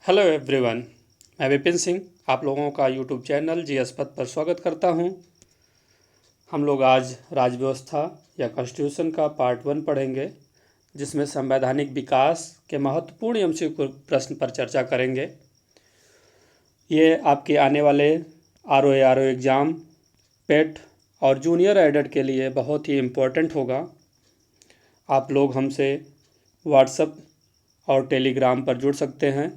Hello everyone, मैं विपिन सिंह आप लोगों का यूट्यूब चैनल जीएस पथ पर स्वागत करता हूं। हम लोग आज राज्य व्यवस्था या कॉन्स्टिट्यूशन का पार्ट 1 पढ़ेंगे, जिसमें संवैधानिक विकास के महत्वपूर्ण एमसीक्यू प्रश्न पर चर्चा करेंगे। ये आपके आने वाले आरओ एग्ज़ाम, पेट और जूनियर एडेड के लिए बहुत ही इम्पोर्टेंट होगा। आप लोग हमसे व्हाट्सएप और टेलीग्राम पर जुड़ सकते हैं।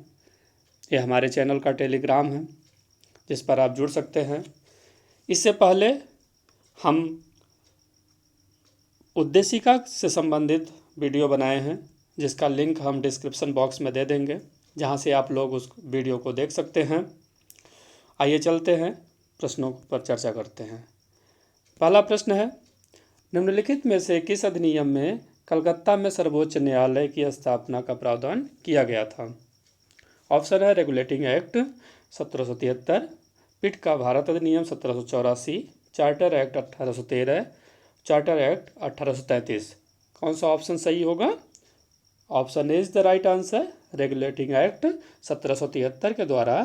ये हमारे चैनल का टेलीग्राम है जिस पर आप जुड़ सकते हैं। इससे पहले हम उद्देशिका से संबंधित वीडियो बनाए हैं, जिसका लिंक हम डिस्क्रिप्शन बॉक्स में दे देंगे, जहां से आप लोग उस वीडियो को देख सकते हैं। आइए चलते हैं, प्रश्नों पर चर्चा करते हैं। पहला प्रश्न है, निम्नलिखित में से किस अधिनियम में कलकत्ता में सर्वोच्च न्यायालय की स्थापना का प्रावधान किया गया था? ऑप्शन है रेगुलेटिंग एक्ट 1773, पिट का भारत अधिनियम 1784, चार्टर एक्ट 1813, चार्टर एक्ट 1833। कौन सा ऑप्शन सही होगा? Option A is the right answer. Regulating act 1773 के द्वारा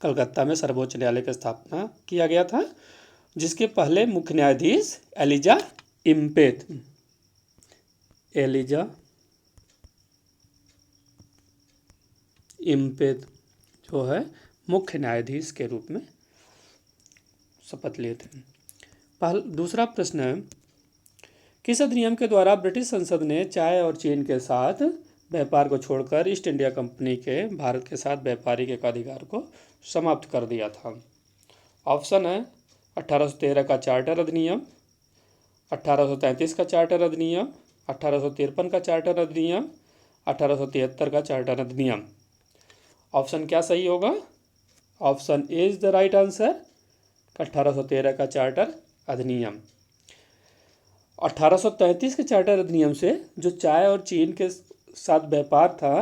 कलकत्ता में सर्वोच्च न्यायालय की स्थापना किया गया था, जिसके पहले मुख्य न्यायाधीश एलिजा इम्पेत जो है मुख्य न्यायाधीश के रूप में शपथ लिए थे। दूसरा प्रश्न है, किस अधिनियम के द्वारा ब्रिटिश संसद ने चाय और चीन के साथ व्यापार को छोड़कर ईस्ट इंडिया कंपनी के भारत के साथ व्यापारिक एकाधिकार को समाप्त कर दिया था? ऑप्शन है 1813 का चार्टर अधिनियम, 1833 का चार्टर अधिनियम, 1853 का चार्टर अधिनियम, 1873 का चार्टर अधिनियम। ऑप्शन क्या सही होगा? Option A is the right answer. 1813 का चार्टर अधिनियम। 1833 के चार्टर अधिनियम से जो चाय और चीन के साथ व्यापार था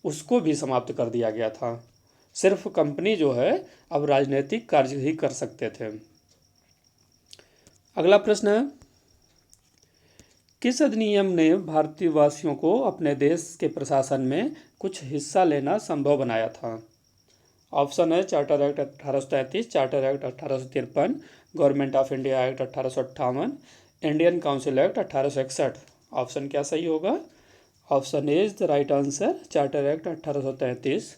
उसको भी समाप्त कर दिया गया था। सिर्फ कंपनी जो है अब राजनीतिक कार्य ही कर सकते थे। अगला प्रश्न है, किस अधिनियम ने भारतीय वासियों को अपने देश के प्रशासन में कुछ हिस्सा लेना संभव बनाया था? ऑप्शन है charter act 1833, charter act 1853, government of India act 1858, Indian council act 1861। Option क्या सही होगा? Option A is the right answer. Charter act 1833।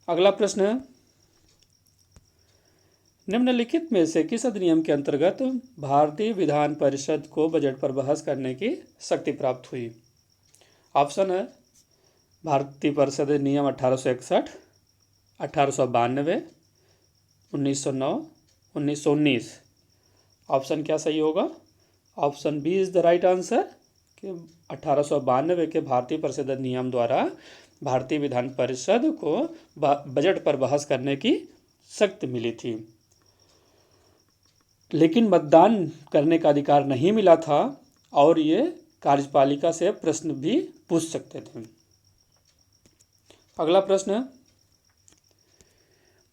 अगला प्रश्न है, निम्नलिखित में से किस अधिनियम के अंतर्गत भारतीय विधान परिषद को बजट पर बहस करने की शक्ति प्राप्त हुई? ऑप्शन है भारतीय परिषद नियम 1861, 1892, 1909, 1919। ऑप्शन क्या सही होगा? Option B is the right answer कि 1892 के भारतीय परिषद नियम द्वारा भारतीय विधान परिषद को बजट पर बहस करने की शक्ति मिली थी, लेकिन मतदान करने का अधिकार नहीं मिला था और ये कार्यपालिका से प्रश्न भी पूछ सकते थे। अगला प्रश्न है,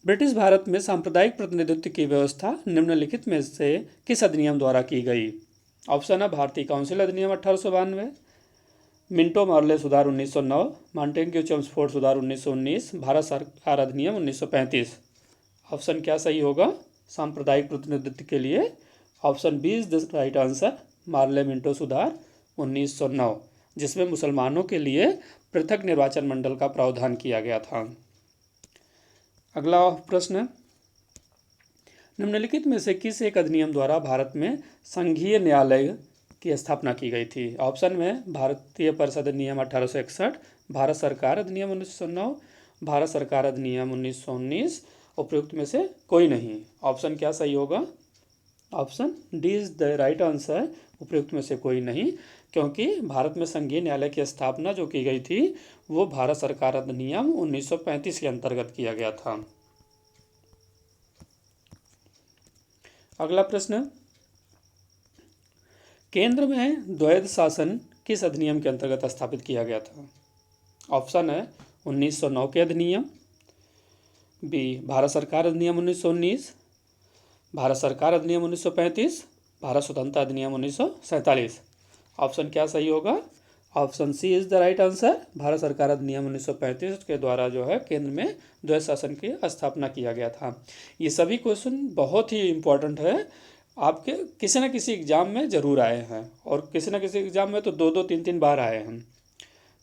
ब्रिटिश भारत में सांप्रदायिक प्रतिनिधित्व की व्यवस्था निम्नलिखित में से किस अधिनियम द्वारा की गई? ऑप्शन है भारतीय काउंसिल अधिनियम 1892, मिंटो मॉर्ले सुधार 1909, मॉन्टेग्यू चेम्सफोर्ड सुधार 1919, भारत सरकार अधिनियम 1935। ऑप्शन क्या सही होगा सांप्रदायिक प्रतिनिधित्व के लिए? Option B is the right answer. Morley Minto सुधार 1909, जिसमें मुसलमानों के लिए पृथक निर्वाचन मंडल का प्रावधान किया गया था। अगला प्रश्न, निम्नलिखित में से किस एक अधिनियम द्वारा भारत में संघीय न्यायालय की स्थापना की गई थी? ऑप्शन में भारतीय परिषद नियम 1861, भारत सरकार अधिनियम 1909, भारत सरकार अधिनियम 1919, उपयुक्त में से कोई नहीं। ऑप्शन क्या सही होगा? Option D is the right answer. उपयुक्त में से कोई नहीं, क्योंकि भारत में संघीय न्यायालय की स्थापना जो की गई थी वो भारत सरकार अधिनियम 1935 के अंतर्गत किया गया था। अगला प्रश्न, केंद्र में द्वैध शासन किस अधिनियम के अंतर्गत स्थापित किया गया था? ऑप्शन है 1909 के अधिनियम, बी भारत सरकार अधिनियम 1919, भारत सरकार अधिनियम 1935, भारत स्वतंत्रता अधिनियम 1947। ऑप्शन क्या सही होगा? Option C is the right answer. Bharat सरकार अधिनियम 1935 के द्वारा जो है केंद्र में द्वैध शासन की स्थापना किया गया था। ये सभी क्वेश्चन बहुत ही इम्पोर्टेंट है, आपके किसी न किसी एग्जाम में ज़रूर आए हैं, और किसी न किसी एग्जाम में तो 2-2 3-3 बार आए हैं।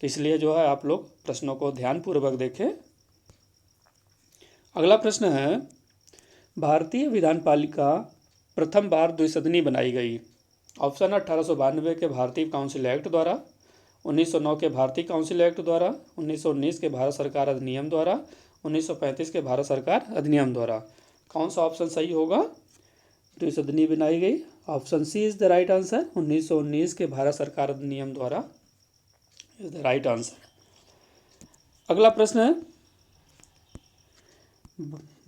तो इसलिए जो है आप लोग प्रश्नों को ध्यानपूर्वक देखें। अगला प्रश्न है, भारतीय विधानपालिका प्रथम बार द्विसदनी बनाई गई। ऑप्शन 1892 के भारतीय काउंसिल एक्ट द्वारा, 1909 के भारतीय काउंसिल एक्ट द्वारा, 1919 के भारत सरकार अधिनियम द्वारा, 1935 के भारत सरकार अधिनियम द्वारा। कौन सा ऑप्शन सही होगा? द्विसदनी बनाई गई, option C is the right answer. 1919 के भारत सरकार अधिनियम द्वारा इज द राइट आंसर। अगला प्रश्न है,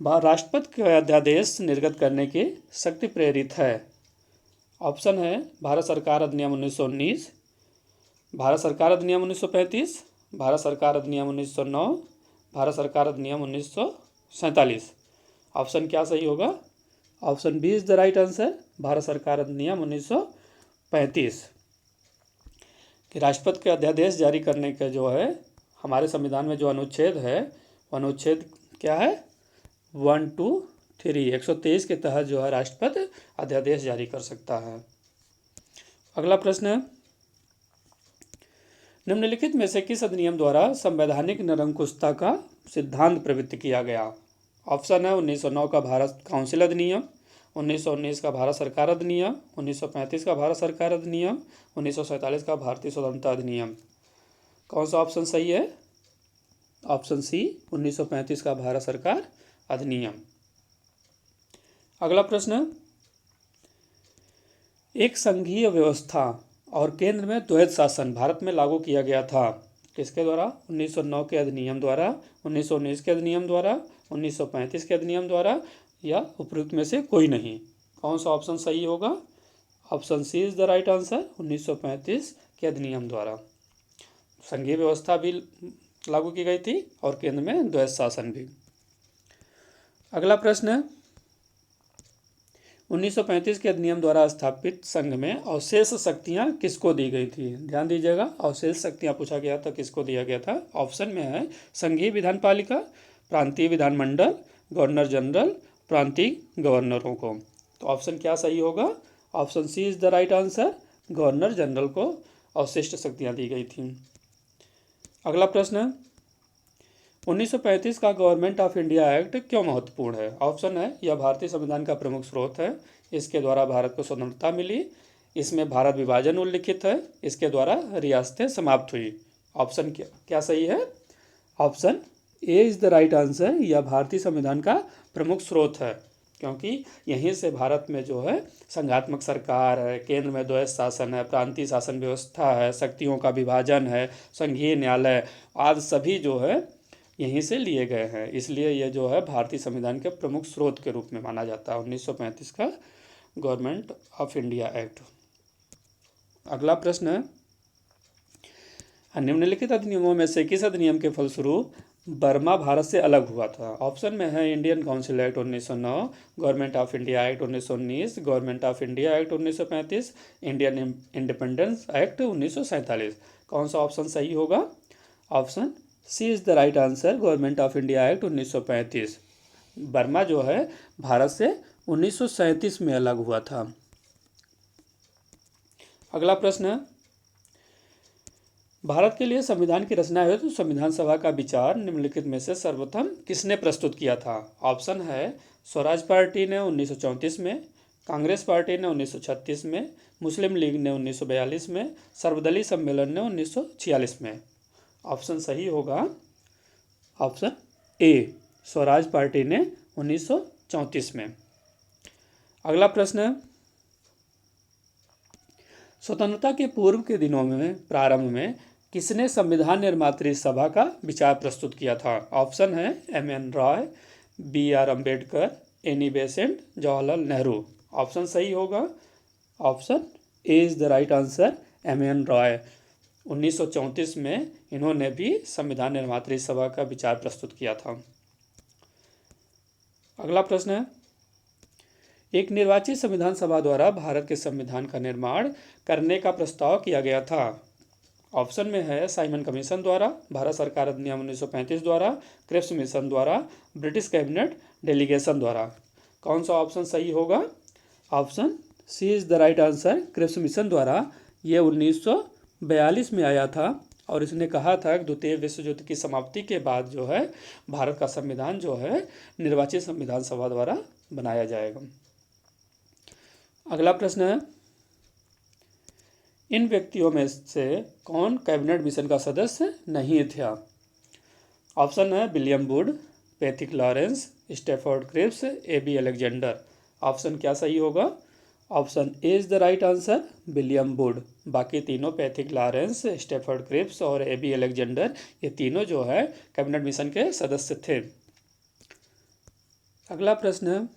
राष्ट्रपति का अध्यादेश निर्गत करने की शक्ति प्रेरित है। ऑप्शन है भारत सरकार अधिनियम 1919, भारत सरकार अधिनियम 1935, भारत सरकार अधिनियम 1909, भारत सरकार अधिनियम 1947। ऑप्शन क्या सही होगा? Option B is the right answer, Bharat सरकार अधिनियम 1935। कि राष्ट्रपति के अध्यादेश जारी करने का जो है हमारे संविधान में जो अनुच्छेद है, अनुच्छेद क्या है? 123 123 के तहत जो है राष्ट्रपति अध्यादेश जारी कर सकता है। अगला प्रश्न है, निम्नलिखित में से किस अधिनियम द्वारा संवैधानिक निरंकुशता का सिद्धांत प्रवृत्त किया गया? ऑप्शन है 1909 का भारत काउंसिल अधिनियम, 1919 का भारत सरकार अधिनियम, 1935 का भारत सरकार अधिनियम, 1947 का भारतीय स्वतंत्रता अधिनियम। कौन सा ऑप्शन सही है? ऑप्शन सी 1935 का भारत सरकार अधिनियम। अगला प्रश्न, एक संघीय व्यवस्था और केंद्र में द्वैध शासन भारत में लागू किया गया था। किसके द्वारा? 1909 के अधिनियम द्वारा, 1919 के अधिनियम द्वारा, 1935 के अधिनियम द्वारा, या उपयुक्त में से कोई नहीं। कौन सा ऑप्शन सही होगा? Option C is the right answer, 1935 के अधिनियम द्वारा संघीय व्यवस्था भी लागू की गई थी और केंद्र में द्वैध शासन भी। अगला प्रश्न, 1935 के अधिनियम द्वारा स्थापित संघ में अवशेष शक्तियां किसको दी गई थी? ध्यान दीजिएगा, अवशेष शक्तियां पूछा गया था, किसको दिया गया था? ऑप्शन में है संघीय विधानपालिका, प्रांतीय विधानमंडल, गवर्नर जनरल, प्रांतीय गवर्नरों को। तो ऑप्शन क्या सही होगा? Option C is the right answer, governor general को अवशिष्ट शक्तियां दी गई थी। अगला प्रश्न, 1935 का गवर्नमेंट ऑफ इंडिया एक्ट क्यों महत्वपूर्ण है? ऑप्शन है यह भारतीय संविधान का प्रमुख स्रोत है, इसके द्वारा भारत को स्वतंत्रता मिली, इसमें भारत विभाजन उल्लिखित है, इसके द्वारा रियासतें समाप्त हुई। ऑप्शन क्या सही है? Option A is the right answer, यह भारतीय संविधान का प्रमुख स्रोत है, क्योंकि यहीं से भारत में जो है संघात्मक सरकार है, केंद्र में द्वैध शासन है, प्रांतीय शासन व्यवस्था है, शक्तियों का विभाजन है, संघीय न्यायालय आदि सभी जो है यहीं से लिए गए हैं। इसलिए ये जो है भारतीय संविधान के प्रमुख स्रोत के रूप में माना जाता है 1935 का गवर्नमेंट ऑफ इंडिया एक्ट। अगला प्रश्न है, निम्नलिखित अधिनियमों में से किस अधिनियम के फलस्वरूप बर्मा भारत से अलग हुआ था? ऑप्शन में है Indian council act 1909, government of India act 1919, government of India act 1935, Indian independence act 1947। कौन सा ऑप्शन सही होगा? Option C is the right answer, government of India act 1935। Burma जो है भारत से 1937 में अलग हुआ था। अगला प्रश्न, भारत के लिए संविधान की रचना हेतु संविधान सभा का विचार निम्नलिखित में से सर्वप्रथम किसने प्रस्तुत किया था? ऑप्शन है स्वराज पार्टी ने 1934 में, कांग्रेस पार्टी ने 1936 में, मुस्लिम लीग ने 1942 में, सर्वदलीय सम्मेलन ने 1946 में। ऑप्शन सही होगा ऑप्शन ए, स्वराज पार्टी ने 1934 में। अगला प्रश्न, स्वतंत्रता के पूर्व के दिनों में प्रारंभ में किसने संविधान निर्मात्री सभा का विचार प्रस्तुत किया था? ऑप्शन है M N. Roy, B R. Ambedkar, Annie Besant, Jawaharlal Nehru. Option सही होगा option A is the right answer, M N. Roy. 1934 में इन्होंने भी संविधान निर्मात्री सभा का विचार प्रस्तुत किया था। अगला प्रश्न है, एक निर्वाचित संविधान सभा द्वारा भारत के संविधान का निर्माण करने का प्रस्ताव किया गया था। ऑप्शन में है साइमन कमीशन द्वारा, भारत सरकार अधिनियम 1935 द्वारा, क्रिप्स मिशन द्वारा, ब्रिटिश कैबिनेट डेलीगेशन द्वारा। कौन सा ऑप्शन सही होगा? Option C is the right answer, Cripps mission द्वारा। ये 1942 में आया था और इसने कहा था कि द्वितीय विश्व युद्ध की समाप्ति के बाद जो है भारत का संविधान जो है निर्वाचित संविधान सभा द्वारा बनाया जाएगा। अगला प्रश्न है, इन व्यक्तियों में से कौन कैबिनेट मिशन का सदस्य नहीं था? ऑप्शन है William Wood, Pethick Lawrence, Stafford Cripps, A B. Alexander. Option क्या सही होगा? Option A is the right answer, William Wood. बाकी तीनों पैथिक लॉरेंस, स्टैफोर्ड क्रिप्स और ए.बी. अलेक्जेंडर, ये तीनों जो है कैबिनेट मिशन के सदस्य थे। अगला प्रश्न है,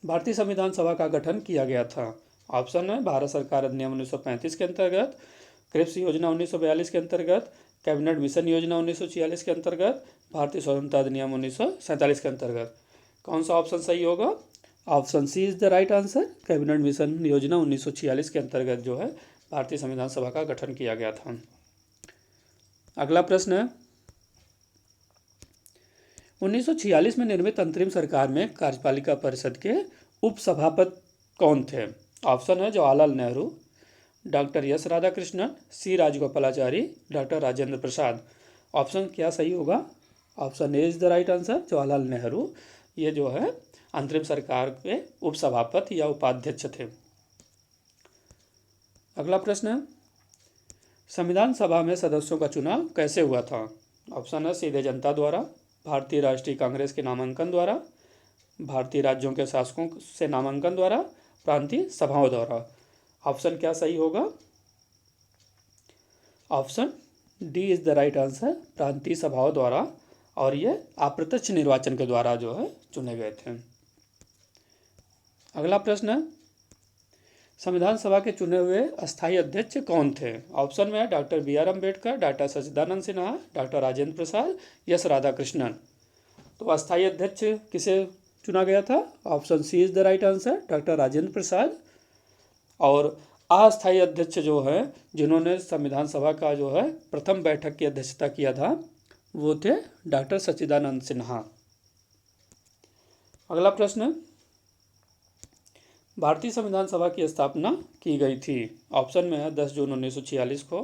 भारतीय संविधान सभा का गठन किया गया था। ऑप्शन है भारत सरकार अधिनियम 1935 के अंतर्गत, क्रिप्स योजना 1942 के अंतर्गत, कैबिनेट मिशन योजना 1946 के अंतर्गत, भारतीय स्वतंत्रता अधिनियम 1947 के अंतर्गत। कौन सा ऑप्शन सही होगा? Option C is the right answer, cabinet mission योजना 1946 के अंतर्गत जो है भारतीय संविधान सभा का गठन किया गया था। अगला प्रश्न है, 1946 में निर्मित अंतरिम सरकार में कार्यपालिका परिषद के उपसभापति कौन थे? ऑप्शन है जवाहरलाल नेहरू, डॉक्टर एस राधाकृष्णन, सी राजगोपालाचारी, डॉक्टर राजेंद्र प्रसाद। ऑप्शन क्या सही होगा? Option A is the right answer, Jawaharlal Nehru. ये जो है अंतरिम सरकार के उपसभापति या उपाध्यक्ष थे। अगला प्रश्न है, संविधान सभा में सदस्यों का चुनाव कैसे हुआ था? ऑप्शन है सीधे जनता द्वारा, भारतीय राष्ट्रीय कांग्रेस के नामांकन द्वारा, भारतीय राज्यों के शासकों से नामांकन द्वारा, प्रांतीय सभाओं द्वारा। ऑप्शन क्या सही होगा? Option D is the right answer, प्रांतीय सभाओं द्वारा, और ये अप्रत्यक्ष निर्वाचन के द्वारा जो है चुने गए थे। अगला प्रश्न है, संविधान सभा के चुने हुए अस्थायी अध्यक्ष कौन थे? ऑप्शन में है doctor B R. Ambedkar, doctor Sachchidanand Sinha, doctor Rajendra Prasad, S Radhakrishnan. तो अस्थायी अध्यक्ष किसे चुना गया था? Option C is the right answer, doctor Rajendra Prasad. और अस्थायी अध्यक्ष जो है जिन्होंने संविधान सभा का जो है प्रथम बैठक की अध्यक्षता किया था वो थे डॉक्टर सच्चिदानंद सिन्हा। अगला प्रश्न, भारतीय संविधान सभा की स्थापना की गई थी। ऑप्शन में है 10 जून 1946 को,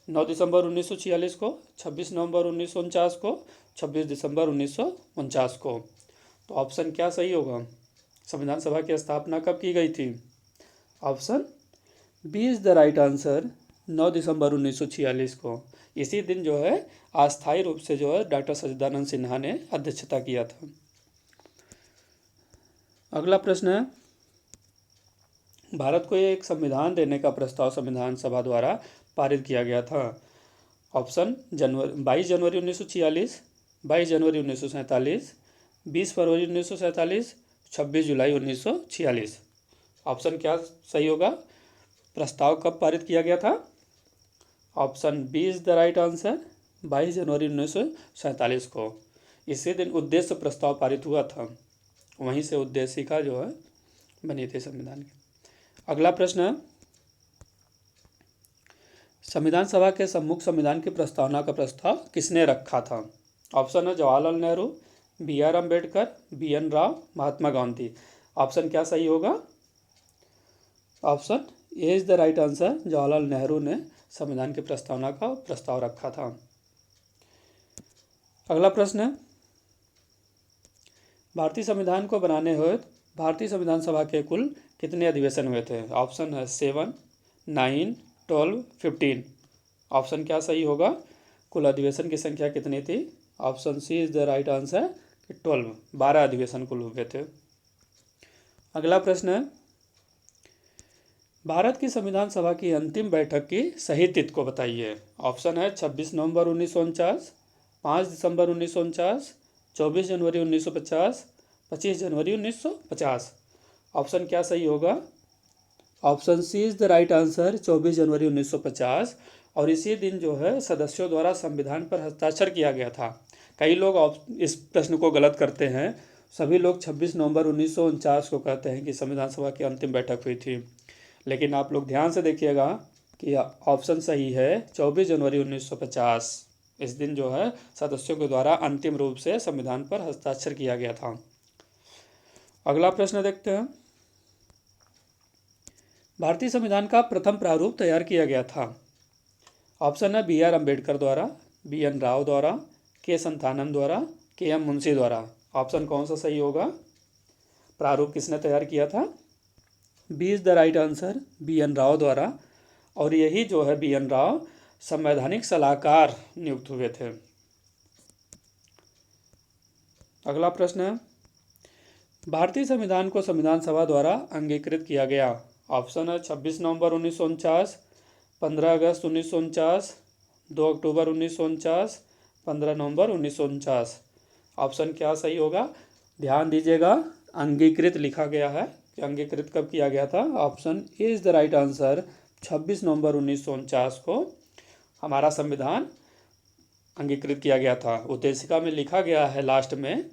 9 दिसंबर 1946 को, 26 नवंबर 1949 को, 26 दिसंबर 1949 को। तो ऑप्शन क्या सही होगा? संविधान सभा की स्थापना कब की गई थी? Option B is the right answer, 9 दिसंबर 1946 को। इसी दिन जो है अस्थायी रूप से जो है डॉक्टर सच्चिदानंद सिन्हा ने अध्यक्षता किया था। अगला प्रश्न है, भारत को एक संविधान देने का प्रस्ताव संविधान सभा द्वारा पारित किया गया था। ऑप्शन 22 जनवरी 1946, 22 जनवरी 1947, 20 फरवरी 1947, 26 जुलाई 1946। ऑप्शन क्या सही होगा? प्रस्ताव कब पारित किया गया था? Option B is the right answer, 22 जनवरी 1947 को। इसी दिन उद्देश्य प्रस्ताव पारित हुआ था, वहीं से उद्देशिका जो है बनी थी संविधान की। अगला प्रश्न है, संविधान सभा के सम्मुख संविधान की प्रस्तावना का प्रस्ताव किसने रखा था? ऑप्शन है Jawaharlal Nehru, B R. Ambedkar, BN. Rao, Mahatma Gandhi. Option क्या सही होगा? Option A is the right answer, Jawaharlal Nehru ने संविधान की प्रस्तावना का प्रस्ताव रखा था। अगला प्रश्न है, भारतीय संविधान को बनाने हुए भारतीय संविधान सभा के कुल कितने अधिवेशन हुए थे? ऑप्शन है 7, 9, 12, 15। ऑप्शन क्या सही होगा? कुल अधिवेशन की संख्या कितनी थी? Option C is the right answer, 12 अधिवेशन कुल हुए थे। अगला प्रश्न है, भारत की संविधान सभा की अंतिम बैठक की सही तिथि को बताइए। ऑप्शन है 26 नवंबर 1949, 5 दिसंबर 1949, 24 जनवरी 1950, 25 जनवरी 1950। ऑप्शन क्या सही होगा? Option C is the right answer, 24 जनवरी 1950। और इसी दिन जो है सदस्यों द्वारा संविधान पर हस्ताक्षर किया गया था। कई लोग इस प्रश्न को गलत करते हैं। सभी लोग 26 नवंबर 1949 को कहते हैं कि संविधान सभा की अंतिम बैठक हुई थी, लेकिन आप लोग ध्यान से देखिएगा कि ऑप्शन सही है 24 जनवरी 1950। इस दिन जो है सदस्यों के द्वारा अंतिम रूप से संविधान पर हस्ताक्षर किया गया था। अगला प्रश्न देखते हैं। भारतीय संविधान का प्रथम प्रारूप तैयार किया गया था। ऑप्शन है बी आर अम्बेडकर द्वारा, बी एन राव द्वारा, के संथानम द्वारा, के एम मुंशी द्वारा। ऑप्शन कौन सा सही होगा? प्रारूप किसने तैयार किया था? B is the right answer, B N Rao द्वारा। और यही जो है बी एन राव संवैधानिक सलाहकार नियुक्त हुए थे। अगला प्रश्न है, भारतीय संविधान को संविधान सभा द्वारा अंगीकृत किया गया। ऑप्शन है 26 नवंबर 1949, 15 अगस्त 1949, 2 अक्टूबर 1949, 15 नवंबर 1949। ऑप्शन क्या सही होगा? ध्यान दीजिएगा, अंगीकृत लिखा गया है कि अंगीकृत कब किया गया था। Option A is the right answer, 26 नवंबर 1949 को हमारा संविधान अंगीकृत किया गया था। उद्देशिका में लिखा गया है लास्ट में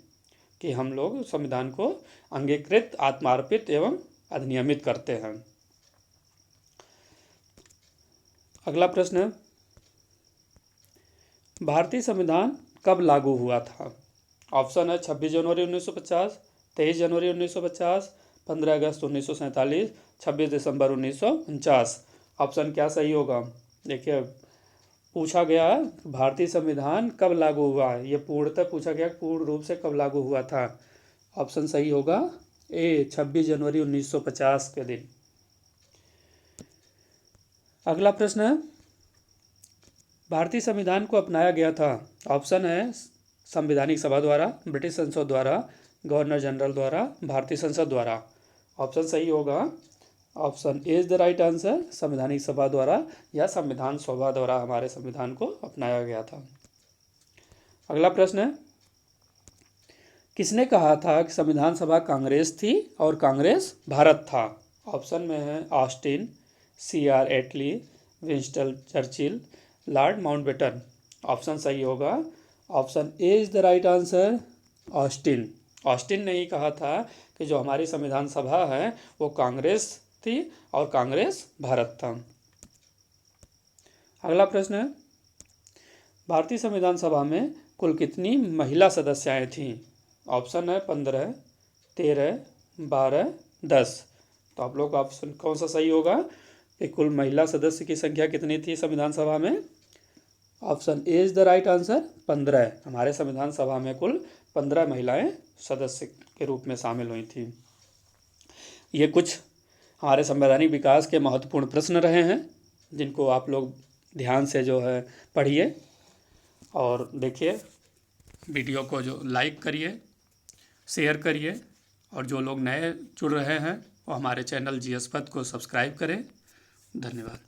कि हम लोग संविधान को अंगीकृत, आत्मार्पित एवं अधिनियमित करते हैं। अगला प्रश्न है, भारतीय संविधान कब लागू हुआ था? ऑप्शन है 26 जनवरी 1950, 23 जनवरी 1950, 15 अगस्त 1947, 26 दिसंबर 1949। ऑप्शन क्या सही होगा? देखिए, पूछा गया भारतीय संविधान कब लागू हुआ है, ये पूर्णतः पूछा गया पूर्ण रूप से कब लागू हुआ था। ऑप्शन सही होगा ए, 26 जनवरी 1950 के दिन। अगला प्रश्न है, भारतीय संविधान को अपनाया गया था। ऑप्शन है संवैधानिक सभा द्वारा, ब्रिटिश संसद द्वारा, गवर्नर जनरल द्वारा, भारतीय संसद द्वारा। ऑप्शन सही होगा option A is the right answer, संवैधानिक सभा द्वारा या संविधान सभा द्वारा हमारे संविधान को अपनाया गया था। अगला प्रश्न है, किसने कहा था कि संविधान सभा कांग्रेस थी और कांग्रेस भारत था? ऑप्शन में है Austin, C R Attlee, Winston Churchill, Lord Mountbatten. Option सही होगा option A is the right answer, Austin. Austin ने ही कहा था कि जो हमारी संविधान सभा है वो कांग्रेस थी और कांग्रेस भारत था। अगला प्रश्न है, भारतीय संविधान सभा में कुल कितनी महिला सदस्याएं थीं? ऑप्शन है 15, 13, 12, 10। तो आप लोग ऑप्शन कौन सा सही होगा कि कुल महिला सदस्य की संख्या कितनी थी संविधान सभा में? Option A is the right answer, 15। हमारे संविधान सभा में कुल 15 महिलाएं सदस्य के रूप में शामिल हुई थी। ये कुछ हमारे संवैधानिक विकास के महत्वपूर्ण प्रश्न रहे हैं जिनको आप लोग ध्यान से जो है पढ़िए और देखिए। वीडियो को जो लाइक करिए, शेयर करिए और जो लोग नए जुड़ रहे हैं वो हमारे चैनल जीएस पथ को सब्सक्राइब करें। धन्यवाद।